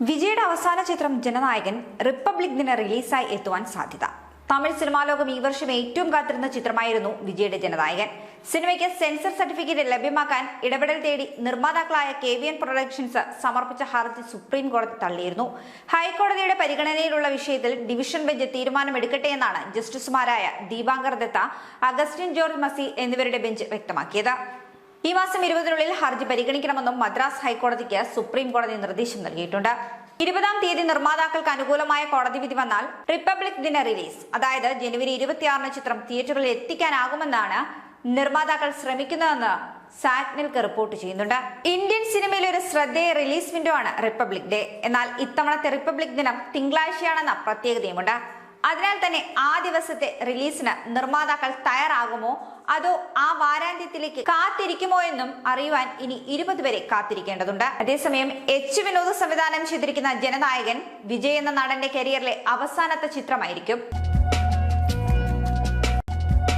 വിജയുടെ അവസാന ചിത്രം ജനനായകൻ റിപ്പബ്ലിക് ദിന റിലീസായി എത്തുവാൻ സാധ്യത. തമിഴ് സിനിമാ ലോകം ഈ വർഷം ഏറ്റവും കാത്തിരുന്ന ചിത്രമായിരുന്നു വിജയുടെ ജനനായകൻ. സിനിമയ്ക്ക് സെൻസർ സർട്ടിഫിക്കറ്റ് ലഭ്യമാക്കാൻ ഇടപെടൽ തേടി നിർമ്മാതാക്കളായ KVN പ്രൊഡക്ഷൻസ് സമർപ്പിച്ച ഹർജി സുപ്രീം കോടതി തള്ളിയിരുന്നു. ഹൈക്കോടതിയുടെ പരിഗണനയിലുള്ള വിഷയത്തിൽ ഡിവിഷൻ ബെഞ്ച് തീരുമാനമെടുക്കട്ടെ എന്നാണ് ജസ്റ്റിസുമാരായ ദീപാങ്കർ ദത്ത, അഗസ്റ്റിൻ ജോർജ് മസി എന്നിവരുടെ ബെഞ്ച് വ്യക്തമാക്കിയത്. ഈ മാസം 20-നുള്ളിൽ ഹർജി പരിഗണിക്കണമെന്നും മദ്രാസ് ഹൈക്കോടതിക്ക് സുപ്രീം കോടതി നിർദ്ദേശം നൽകിയിട്ടുണ്ട്. 20-ാം തീയതി നിർമ്മാതാക്കൾക്ക് അനുകൂലമായ കോടതി വിധി വന്നാൽ റിപ്പബ്ലിക് ദിന റിലീസ്, അതായത് ജനുവരി 26-ന് ചിത്രം തിയേറ്ററുകളിൽ എത്തിക്കാനാകുമെന്നാണ് നിർമ്മാതാക്കൾ ശ്രമിക്കുന്നതെന്ന് സാഗ്നിൽക്ക് റിപ്പോർട്ട് ചെയ്യുന്നുണ്ട്. ഇന്ത്യൻ സിനിമയിലെ ഒരു ശ്രദ്ധേയ റിലീസ് വിൻഡോ ആണ് റിപ്പബ്ലിക് ഡേ. എന്നാൽ ഇത്തവണത്തെ റിപ്പബ്ലിക് ദിനം തിങ്കളാഴ്ചയാണെന്ന പ്രത്യേകതയുമുണ്ട്. അതിനാൽ തന്നെ ആ ദിവസത്തെ റിലീസിന് നിർമ്മാതാക്കൾ തയ്യാറാകുമോ അതോ ആ വാരാന്ത്യത്തിലേക്ക് കാത്തിരിക്കുമോ എന്നും അറിയുവാൻ ഇനി 20 വരെ കാത്തിരിക്കേണ്ടതുണ്ട്. അതേസമയം വിനോദ് സംവിധാനം ചെയ്തിരിക്കുന്ന ജനനായകൻ വിജയ് എന്ന നടന്റെ കരിയറിലെ അവസാനത്തെ ചിത്രമായിരിക്കും.